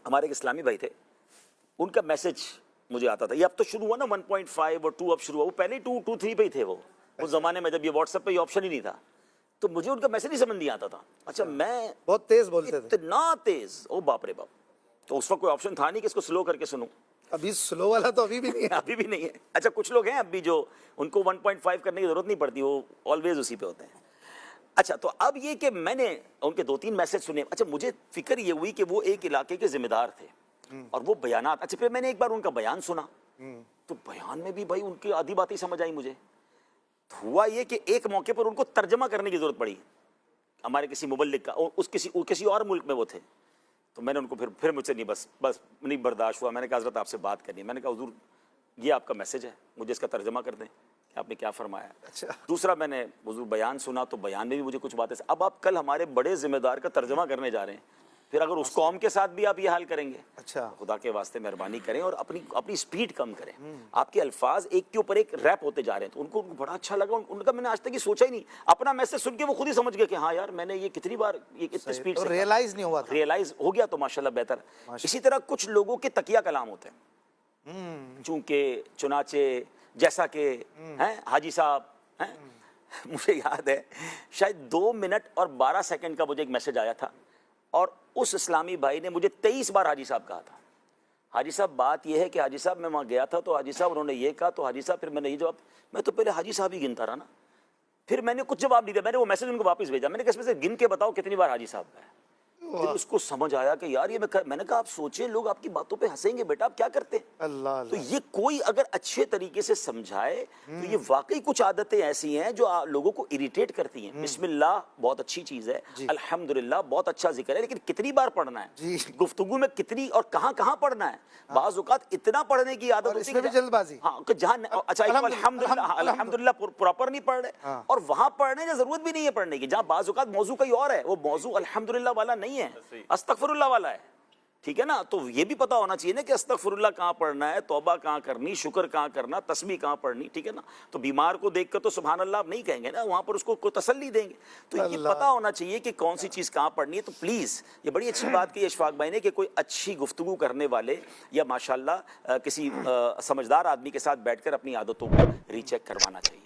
ہمارے ایک اسلامی بھائی تھے, ان کا میسج مجھے آتا تھا, یہ اب تو شروع ہوا نا 1.5 اور 2 اب شروع ہوا, وہ پہلے 2.3 پہ ہی تھے وہ اس زمانے میں جب یہ واٹس ایپ پہ یہ آپشن ہی نہیں تھا, تو مجھے ان کا میسج ہی سمجھ نہیں آتا تھا. اچھا میں بہت تیز بولتے تھے, اتنا تیز, او باپ رے باپ, تو اس وقت کوئی آپشن تھا نہیں کہ اس کو سلو کر کے سنوں. ابھی سلو والا تو ابھی بھی نہیں ہے. ابھی بھی نہیں ہے. اچھا کچھ لوگ ہیں اب بھی جو ان کو 1.5 کرنے کی ضرورت نہیں پڑتی, وہ آلویز اسی پہ ہوتے ہیں. اچھا تو اب یہ کہ میں نے ان کے 2-3 میسج سنے. اچھا مجھے فکر یہ ہوئی کہ وہ ایک علاقے کے ذمہ دار تھے اور وہ بیانات, اچھا پھر میں نے ایک بار ان کا بیان سنا تو بیان میں بھی بھائی ان کی آدھی باتیں سمجھ آئی مجھے. ہوا یہ کہ ایک موقع پر ان کو ترجمہ کرنے کی ضرورت پڑی ہمارے کسی مبلغ کا, اس کسی اور ملک میں وہ تھے. تو میں نے ان کو پھر مجھ سے نہیں بس نہیں برداشت ہوا. میں نے کہا حضرت آپ سے بات کرنی ہے. میں نے کہا حضور یہ آپ کا میسج ہے, مجھے اس کا ترجمہ کر دیں کہ آپ نے کیا فرمایا. اچھا دوسرا میں نے حضور بیان سنا تو بیان میں بھی مجھے کچھ باتیں, اب آپ کل ہمارے بڑے ذمہ دار کا ترجمہ کرنے جا رہے ہیں, پھر اگر اس قوم کے ساتھ بھی آپ یہ حال کریں گے, اچھا خدا کے واسطے مہربانی کریں اور اپنی سپیڈ کم کریں. آپ کے الفاظ ایک کے اوپر ایک ریپ ہوتے جا رہے ہیں. تو ان کو بڑا اچھا لگا, ان کا میں نے آج تک یہ سوچا ہی نہیں. اپنا میسج سن کے وہ خود ہی سمجھ گئے کہ ہاں یار میں نے یہ کتنی بار یہ کتنی سپیڈ سے ریئلائز نہیں ہوا تھا, ریئلائز ہو گیا تو ماشاءاللہ بہتر. اسی طرح کچھ لوگوں کے تکیہ کلام ہوتے ہیں, چونکہ چنانچہ جیسا کہ ہیں حاجی صاحب ہیں. مجھے یاد ہے شاید 2 منٹ اور 12 سیکنڈ کا مجھے ایک میسج آیا تھا اور اس اسلامی بھائی نے مجھے 23 بار حاجی صاحب کہا تھا. حاجی صاحب بات یہ ہے کہ حاجی صاحب میں وہاں گیا تھا تو حاجی صاحب انہوں نے یہ کہا تو حاجی صاحب, پھر میں نے یہ جواب, میں تو پہلے حاجی صاحب ہی گنتا رہا نا, پھر میں نے کچھ جواب نہیں دیا. میں نے وہ میسج ان کو واپس بھیجا, میں نے کہا اس میں سے گن کے بتاؤ کتنی بار حاجی صاحب ہے. پھر اس کو سمجھ آیا کہ یار یہ میں نے کہا آپ سوچیں لوگ آپ کی باتوں پہ ہنسیں گے بیٹا, آپ کیا کرتے ہیں. اللہ تو یہ کوئی اگر اچھے طریقے سے سمجھائے تو یہ واقعی کچھ عادتیں ایسی ہیں جو لوگوں کو اریٹیٹ کرتی ہیں. بسم اللہ بہت اچھی چیز ہے, الحمدللہ بہت اچھا ذکر ہے, لیکن کتنی بار پڑھنا ہے, گفتگو میں کتنی اور کہاں کہاں پڑھنا ہے. بعض اوقات اتنا پڑھنے کی عادت ہوتی ہے کہ جلد بازی, ہاں کہ جہاں اچھا الحمدللہ پراپر نہیں پڑھ رہے, اور وہاں پڑھنے کی ضرورت بھی نہیں ہے پڑھنے کی جہاں بعض اوقات موضوع کہیں اور ہے, وہ موضوع الحمدللہ والا نہیں ہے, استغفر اللہ والا ہے. ٹھیک ہے نا, تو یہ بھی پتا ہونا چاہیے نا کہ استغفر اللہ کہاں پڑھنا ہے, توبہ کہاں کرنی, شکر کہاں کرنا, تسبیح کہاں پڑھنی. ٹھیک ہے نا, تو بیمار کو دیکھ کر تو سبحان اللہ آپ نہیں کہیں گے نا, وہاں پر اس کو تسلی دیں گے. تو یہ پتا ہونا چاہیے کہ کون سی چیز کہاں پڑھنی ہے. تو پلیز یہ بڑی اچھی بات کی اشفاق بھائی نے کہ کوئی اچھی گفتگو کرنے والے یا ماشاءاللہ کسی سمجھدار آدمی کے ساتھ بیٹھ کر اپنی عادتوں کو ری چیک کروانا چاہیے.